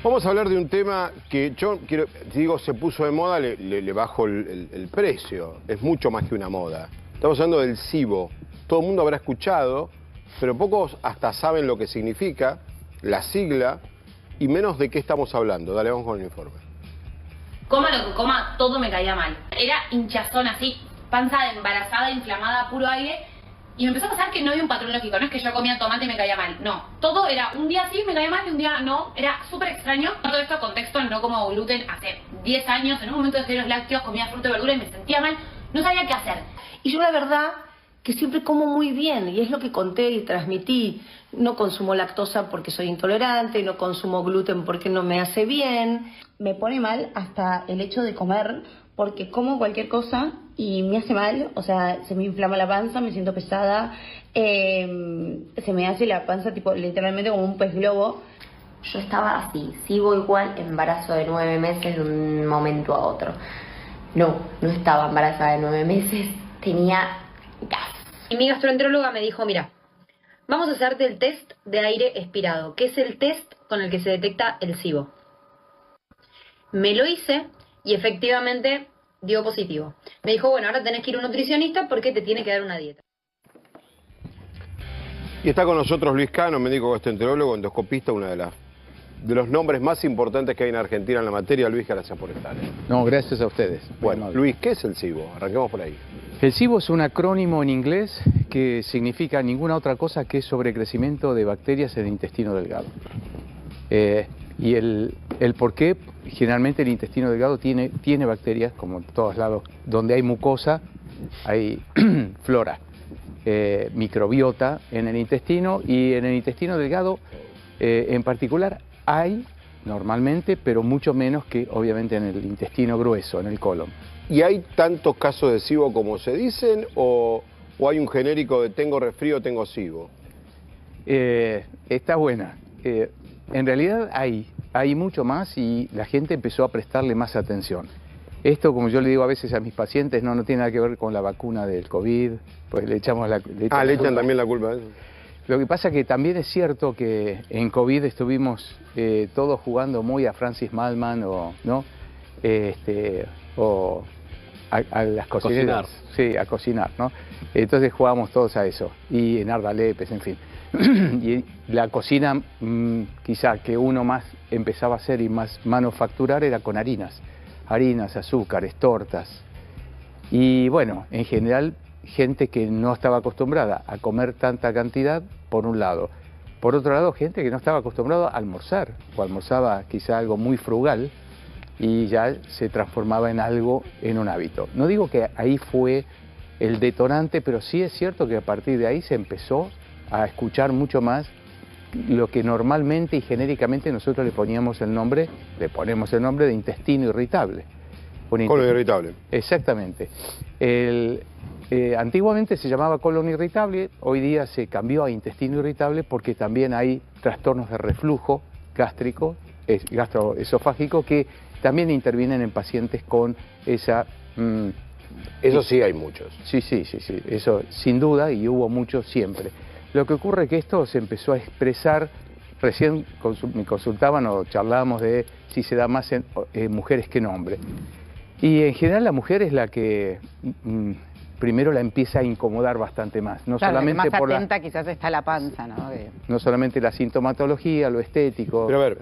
Vamos a hablar de un tema que yo quiero, digo, se puso de moda, le bajo el precio. Es mucho más que una moda. Estamos hablando del SIBO. Todo el mundo habrá escuchado, pero pocos hasta saben lo que significa, la sigla, y menos de qué estamos hablando. Dale, vamos con el informe. Coma lo que coma, todo me caía mal. Era hinchazón así, panza de embarazada, inflamada, puro aire. Y me empezó a pasar que no había un patrón lógico, no es que yo comía tomate y me caía mal, no. Todo era un día sí me caía mal y un día no, era súper extraño. Todo esto contexto, no como gluten hace 10 años, en un momento dejé los lácteos, comía fruta y verdura y me sentía mal, no sabía qué hacer. Y yo la verdad que siempre como muy bien, y es lo que conté y transmití. No consumo lactosa porque soy intolerante, no consumo gluten porque no me hace bien. Me pone mal hasta el hecho de comer, porque como cualquier cosa y me hace mal, o sea, se me inflama la panza, me siento pesada, se me hace la panza tipo literalmente como un pez globo. Yo estaba así, sigo igual, embarazo de 9 meses de un momento a otro. No estaba embarazada de 9 meses, tenía gas. Y mi gastroenteróloga me dijo, mira, vamos a hacerte el test de aire expirado, que es el test con el que se detecta el SIBO. Me lo hice y efectivamente dio positivo. Me dijo, bueno, ahora tenés que ir a un nutricionista porque te tiene que dar una dieta. Y está con nosotros Luis Cano, médico gastroenterólogo, endoscopista, uno de los nombres más importantes que hay en Argentina en la materia. Luis, gracias por estar. No, gracias a ustedes. Bueno, Luis, ¿qué es el SIBO? Arranquemos por ahí. El SIBO es un acrónimo en inglés que significa ninguna otra cosa que sobrecrecimiento de bacterias en el intestino delgado. Y el por qué, generalmente el intestino delgado tiene bacterias, como en todos lados, donde hay mucosa, hay flora, microbiota en el intestino, y en el intestino delgado en particular hay normalmente, pero mucho menos que obviamente en el intestino grueso, en el colon. ¿Y hay tantos casos de SIBO como se dicen o hay un genérico de tengo resfrío, tengo SIBO? Está buena. En realidad hay mucho más y la gente empezó a prestarle más atención. Esto, como yo le digo a veces a mis pacientes, no tiene nada que ver con la vacuna del COVID, pues le echan también la culpa de eso. Lo que pasa que también es cierto que en COVID estuvimos todos jugando muy a Francis Mallmann o a las cocineras. Sí, a cocinar, ¿no? Entonces jugábamos todos a eso, y en Ardalepes, en fin. Y la cocina quizá que uno más empezaba a hacer y más manufacturar era con harinas, azúcares, tortas. Y bueno, en general gente que no estaba acostumbrada a comer tanta cantidad, por un lado. Por otro lado, gente que no estaba acostumbrada a almorzar, o almorzaba quizá algo muy frugal y ya se transformaba en un hábito. No digo que ahí fue el detonante, pero sí es cierto que a partir de ahí se empezó a escuchar mucho más lo que normalmente y genéricamente nosotros le ponemos el nombre de intestino irritable. Colon irritable. Exactamente. Antiguamente se llamaba colon irritable, hoy día se cambió a intestino irritable porque también hay trastornos de reflujo gástrico, gastroesofágico, que también intervienen en pacientes con esa... Eso sí hay muchos. Sí, eso sin duda, y hubo muchos siempre. Lo que ocurre es que esto se empezó a expresar, recién me consultaban o charlábamos de si se da más en mujeres que en hombres. Y en general la mujer es la que primero la empieza a incomodar bastante más. No claro, solamente más por atenta quizás está la panza, ¿no? No solamente la sintomatología, lo estético. Pero a ver,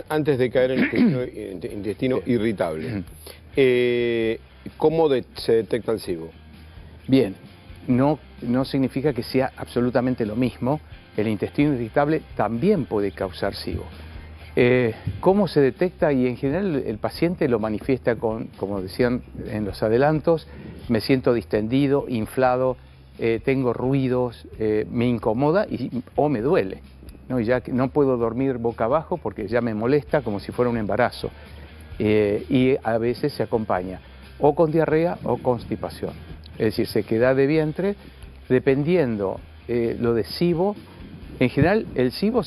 antes de caer en intestino irritable, ¿cómo se detecta el SIBO? Bien, no significa que sea absolutamente lo mismo. El intestino irritable también puede causar SIBO. ¿Cómo se detecta? Y en general el paciente lo manifiesta con, como decían en los adelantos, me siento distendido, inflado, tengo ruidos, me incomoda o me duele, ¿no? Y ya que no puedo dormir boca abajo porque ya me molesta como si fuera un embarazo. Y a veces se acompaña o con diarrea o constipación. Es decir, sequedad de vientre, dependiendo lo de SIBO. En general el SIBO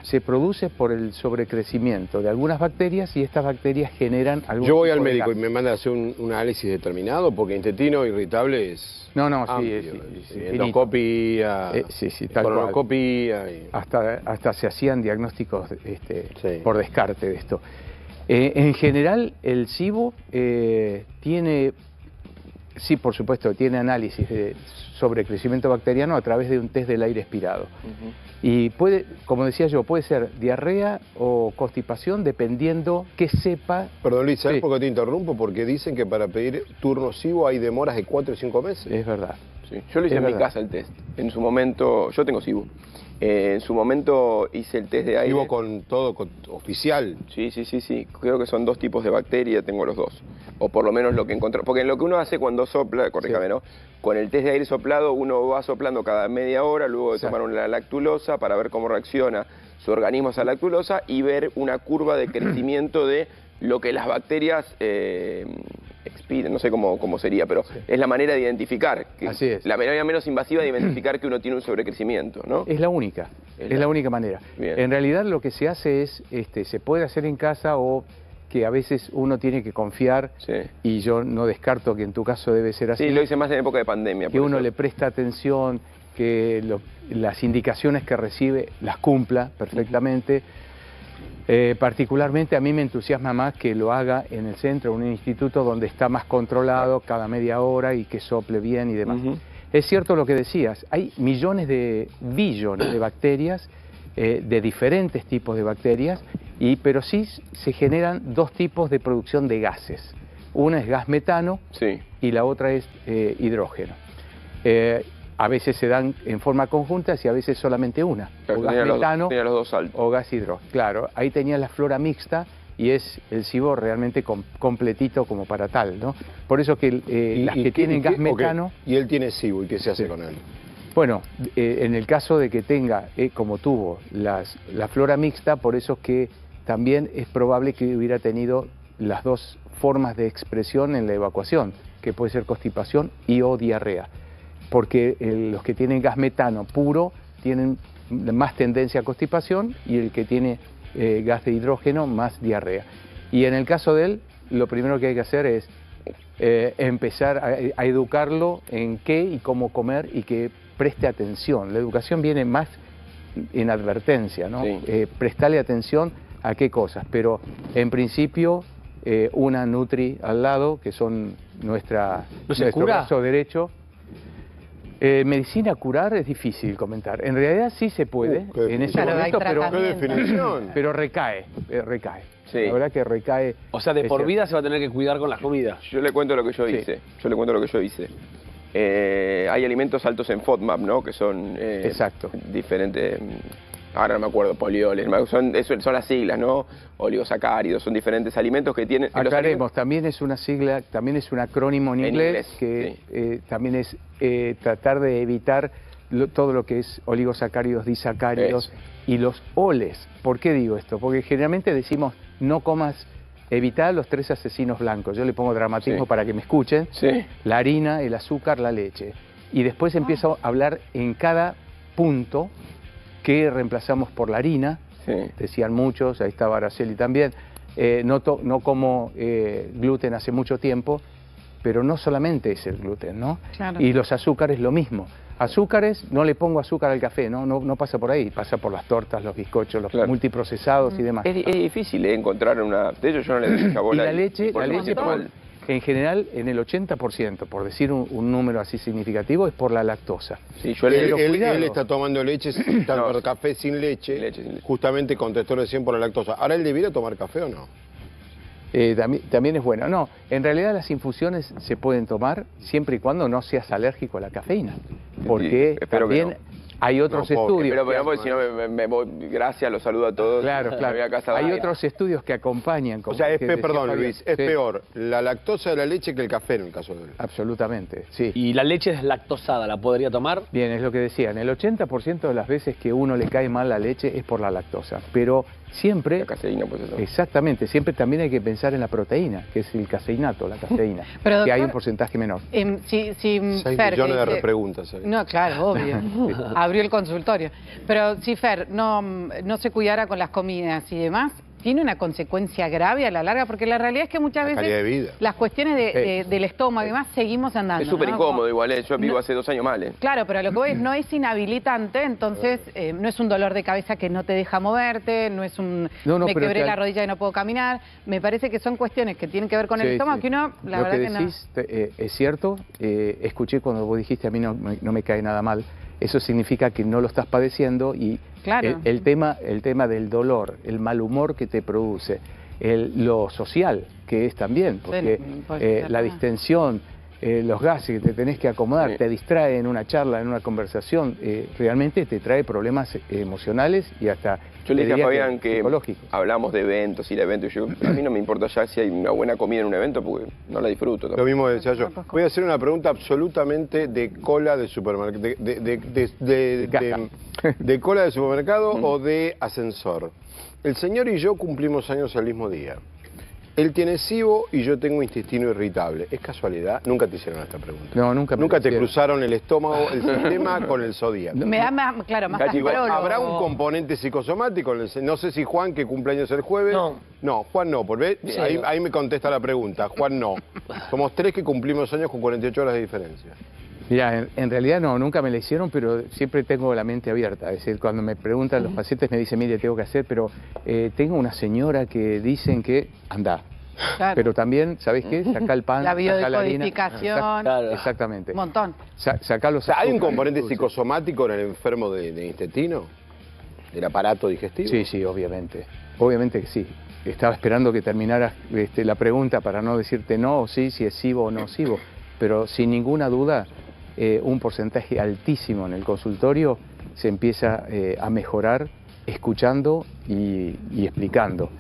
se produce por el sobrecrecimiento de algunas bacterias y estas bacterias generan algún Yo voy tipo al de médico y gas. me manda a hacer un análisis determinado porque intestino irritable es No, amplio, sí, infinito. endoscopía, sí, tal cual. colonoscopía y... Hasta se hacían diagnósticos Sí. por descarte de esto. En general, el SIBO tiene, sí, por supuesto, tiene análisis de sobrecrecimiento bacteriano a través de un test del aire expirado. Y puede, como decía yo, puede ser diarrea o constipación dependiendo qué cepa. Perdón, Luis, ¿sabes Sí. por qué te interrumpo? Porque dicen que para pedir turno SIBO hay demoras de 4 o 5 meses. Es verdad. Sí, yo lo hice Es en mi verdad. casa el test. En su momento, yo tengo SIBO. En su momento hice el test de aire. SIBO con todo oficial. Sí. Creo que son 2 tipos de bacteria, tengo los 2. O por lo menos lo que encontró. Porque lo que uno hace cuando sopla, corríjame, Sí. ¿no? Con el test de aire soplado uno va soplando cada media hora, luego de Exacto. tomar una lactulosa para ver cómo reacciona su organismo a esa lactulosa y ver una curva de crecimiento de lo que las bacterias expiren, no sé cómo sería, pero es la manera de identificar. Que Así es. La manera menos invasiva de identificar que uno tiene un sobrecrecimiento, ¿no? Es la única, es la única manera. Bien. En realidad lo que se hace es, se puede hacer en casa o que a veces uno tiene que confiar, Sí. y yo no descarto que en tu caso debe ser así, Sí, lo hice más en época de pandemia. que por uno eso. le presta atención, que las indicaciones que recibe las cumpla perfectamente. Particularmente a mí me entusiasma más que lo haga en el centro, en un instituto donde está más controlado cada media hora y que sople bien y demás. Ujú. Es cierto lo que decías, hay billones de bacterias, de diferentes tipos de bacterias, pero sí se generan 2 tipos de producción de gases. Una es gas metano Sí. y la otra es hidrógeno. A veces se dan en forma conjunta y a veces solamente una. Claro, O gas tenía metano los 2 saltos. o gas hidrógeno. Claro, ahí tenía la flora mixta y es el SIBO realmente completito como para tal, ¿no? Por eso que las que tienen gas metano... Y él tiene SIBO, ¿y qué se hace Sí. con él? Bueno, en el caso de que tenga, como tuvo, la flora mixta, por eso que también es probable que hubiera tenido las 2 formas de expresión en la evacuación, que puede ser constipación y o diarrea. Porque los que tienen gas metano puro tienen más tendencia a constipación y el que tiene gas de hidrógeno más diarrea. Y en el caso de él, lo primero que hay que hacer es empezar a educarlo en qué y cómo comer y que preste atención. La educación viene más en advertencia, ¿no? Sí. Prestarle atención a qué cosas, pero en principio una Nutri al lado, que son ¿No se nuestro cura? brazo derecho. Medicina curar es difícil comentar. En realidad sí se puede, qué en ese Claro, hay momento, pero, ¿Qué definición? pero recae. Sí. La verdad que recae. O sea, de es por cierto. vida se va a tener que cuidar con las comidas. Yo le cuento lo que yo Sí. hice. Hay alimentos altos en FODMAP, ¿no? Que son Exacto. diferentes. Ahora no me acuerdo, polioles, son las siglas, ¿no? Oligosacáridos, son diferentes alimentos que tienen. los Aclaremos, también es una sigla, también es un acrónimo en inglés, que sí. también es tratar de evitar todo lo que es oligosacáridos, disacáridos Eso. y los oles. ¿Por qué digo esto? Porque generalmente decimos no comas, evitar los 3 asesinos blancos. Yo le pongo dramatismo Sí. para que me escuchen. Sí. La harina, el azúcar, la leche. Y después empiezo a hablar en cada punto que reemplazamos por la harina. Sí. Decían muchos, ahí estaba Araceli también, no como gluten hace mucho tiempo, pero no solamente es el gluten, ¿no? Claro. Y los azúcares lo mismo. Azúcares, no le pongo azúcar al café, no pasa por ahí, pasa por las tortas, los bizcochos, los Claro. multiprocesados y demás. Es difícil encontrar una. De hecho, yo no le doy mucha Y bola. la leche, por eso por- en general, en el 80%, por decir un número así significativo, es por la lactosa. Sí, yo Él, le él está tomando leche, No. café sin leche, Leche sin leche. justamente contestó recién por la lactosa. ¿Ahora él debiera tomar café o no? También es bueno. No, en realidad las infusiones se pueden tomar siempre y cuando no seas alérgico a la cafeína. Porque Sí, espero que también hay otros No, pobre, estudios. Pero porque si no me voy. Gracias, los saludo a todos. Claro, Me voy a casa. Hay Bye. otros estudios que acompañan. O como sea, que decía perdón Fabián. Luis, es Sí, peor la lactosa de la leche que el café en el caso de él. Absolutamente, sí. Y la leche deslactosada, ¿la podría tomar? Bien, es lo que decían. El 80% de las veces que uno le cae mal la leche es por la lactosa. Pero siempre... La caseína, pues eso. Exactamente, siempre también hay que pensar en la proteína, que es el caseinato, la caseína, Pero, que hay doctor, un porcentaje menor. Si 6 Fer, millones de que- repreguntas. No, claro, obvio. Abrió el consultorio. Pero si Fer no se cuidara con las comidas y demás, ¿tiene una consecuencia grave a la larga? Porque la realidad es que muchas veces calidad de vida. las cuestiones del estómago y demás seguimos andando. Es súper ¿no? incómodo igual, yo vivo No. hace 2 años mal, Claro, pero lo que voy es, no es inhabilitante, entonces no es un dolor de cabeza que no te deja moverte, no es un No, me pero quebré te- la rodilla y no puedo caminar. Me parece que son cuestiones que tienen que ver con el Sí, estómago sí. que uno, la Lo verdad que que decís es cierto, escuché cuando vos dijiste a mí no me cae nada mal, eso significa que no lo estás padeciendo y Claro. el tema del dolor, el mal humor que te produce, lo social que es también, porque puede ser la nada. distensión, los gases que te tenés que acomodar, Sí. te distrae en una charla, en una conversación, realmente te trae problemas emocionales y hasta Yo le te dije a diría Fabián que psicológicos. hablamos de eventos, ir a eventos, y a mí no me importa ya si hay una buena comida en un evento porque no la disfruto. Lo mismo decía yo. Voy a hacer una pregunta absolutamente de cola de supermercado, de cola de supermercado o de ascensor. El señor y yo cumplimos años el mismo día. Él tiene SIBO y yo tengo intestino irritable. ¿Es casualidad? Nunca te hicieron esta pregunta. No, nunca me Nunca lo te hicieron. cruzaron el estómago, el sistema con el zodíaco. me da más, claro, más Cachi, astrólogo. ¿Habrá un componente psicosomático? No sé si Juan, que cumpleaños el jueves. No, Juan no, porque Sí. ahí me contesta la pregunta. Juan no. Somos 3 que cumplimos años con 48 horas de diferencia. Mira, en realidad no, nunca me la hicieron, pero siempre tengo la mente abierta. Es decir, cuando me preguntan los pacientes me dicen, mire, tengo que hacer, pero tengo una señora que dicen que anda. Claro. Pero también, ¿sabés qué? Saca el pan, La saca la harina. biodecodificación. Claro. Exactamente. Un montón. Saca los O sea, ¿hay un azúcares, componente dulces. psicosomático en el enfermo de intestino? ¿Del aparato digestivo? Sí, sí, obviamente. Obviamente que sí. Estaba esperando que terminaras la pregunta para no decirte no o sí, si es SIBO o no SIBO. Pero sin ninguna duda, un porcentaje altísimo en el consultorio se empieza a mejorar escuchando y explicando.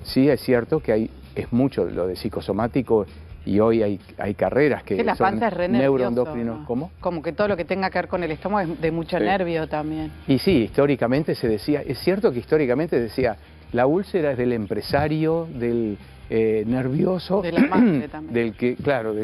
Sí es cierto que es mucho lo de psicosomático y hoy hay carreras que la son panza es re nervioso, neuroendocrinos. ¿no? ¿Cómo? Como que todo lo que tenga que ver con el estómago es de mucho Sí. nervio también. Y sí, históricamente se decía, es cierto que históricamente decía, la úlcera es del empresario, del nervioso, Del amante también. del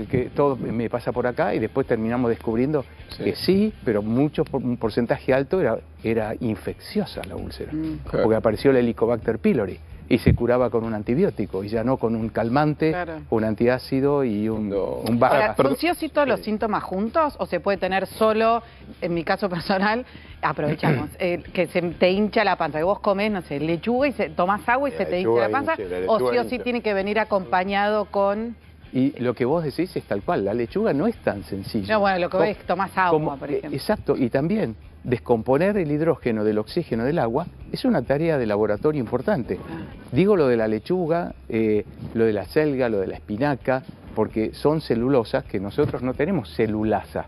que todo me pasa por acá y después terminamos descubriendo Sí. que sí, pero un porcentaje alto era infecciosa la úlcera, Claro. porque apareció el Helicobacter pylori y se curaba con un antibiótico y ya no con un calmante, Claro. un antiácido y un Ahora, perdón. ¿son sí o sí todos los síntomas juntos o se puede tener solo, en mi caso personal, aprovechamos, que se te hincha la panza, que vos comés, no sé, lechuga y tomás agua y La se te hincha lechuga la panza, hincha, la o lechuga sí o sí hincha. tiene que venir acompañado con... Y lo que vos decís es tal cual, la lechuga no es tan sencilla. No, bueno, lo que ves es tomás agua, por ejemplo. Exacto, y también descomponer el hidrógeno del oxígeno del agua es una tarea de laboratorio importante. Digo lo de la lechuga, lo de la selga, lo de la espinaca, porque son celulosas que nosotros no tenemos celulasa,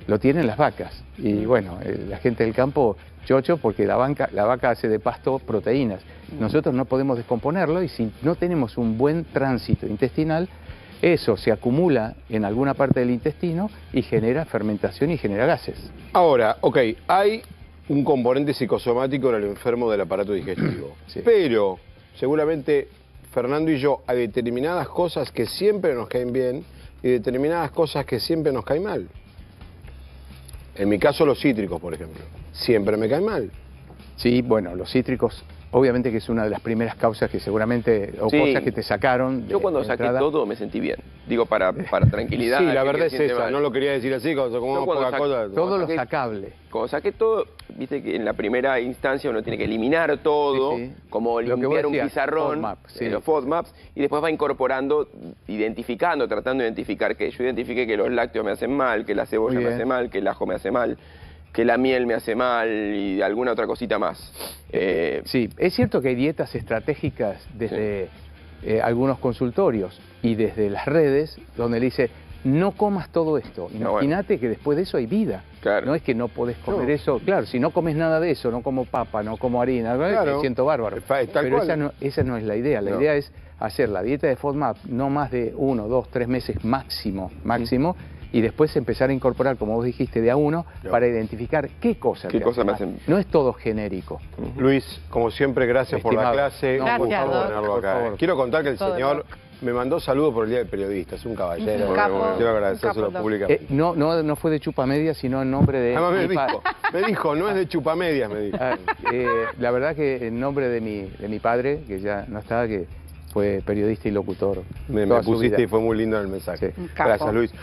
lo tienen las vacas. Y bueno, la gente del campo, chocho, porque la vaca hace de pasto proteínas. Nosotros no podemos descomponerlo y si no tenemos un buen tránsito intestinal, eso se acumula en alguna parte del intestino y genera fermentación y genera gases. Ahora, ok, hay un componente psicosomático en el enfermo del aparato digestivo. Sí. Pero, seguramente, Fernando y yo, hay determinadas cosas que siempre nos caen bien y determinadas cosas que siempre nos caen mal. En mi caso, los cítricos, por ejemplo. Siempre me caen mal. Sí, bueno, los cítricos, obviamente que es una de las primeras causas que seguramente, o Sí. cosas que te sacaron. Yo cuando de saqué entrada. todo me sentí bien. Digo, para tranquilidad. Sí, la que verdad es siente esa. mal. No lo quería decir así, como Yo cuando poca cosa. Todo lo saqué- sacable. Cuando saqué todo, viste que en la primera instancia uno tiene que eliminar todo, Sí, sí. como Lo que vos limpiar un decías, pizarrón, FODMAP, sí. los FODMAPs, y después va incorporando, identificando, tratando de identificar que yo identifiqué que los lácteos me hacen mal, que la cebolla Muy me bien. hace mal, que el ajo me hace mal, que la miel me hace mal y alguna otra cosita más. Sí, es cierto que hay dietas estratégicas desde algunos consultorios y desde las redes donde le dice, no comas todo esto. No, Imagínate que después de eso hay vida. Claro. No es que no podés comer No. eso. Claro, si no comes nada de eso, no como papa, no como harina, Claro. me siento bárbaro. Tal Pero cual. esa no es la idea. La No. idea es hacer la dieta de FODMAP no más de 1, 2, 3 meses máximo, y después empezar a incorporar, como vos dijiste, de a uno, para identificar qué cosas me hacen. No es todo genérico. Luis, como siempre, gracias por la Estimado. clase. No, Un Gracias, gusto Doc. tenerlo Por acá. favor. Quiero contar que el Todo señor loco. me mandó saludos por el Día del Periodista, es un caballero. Un capo. Quiero Un agradecérselo capo, Doc. públicamente. No fue de chupa media, sino en nombre de... Además mi pa- me dijo, no es de chupamedias, me dijo. La verdad que en nombre de mi padre, que ya no estaba, que fue periodista y locutor. Me toda su pusiste vida. y fue muy lindo el mensaje. Sí. Un capo. Gracias, Luis.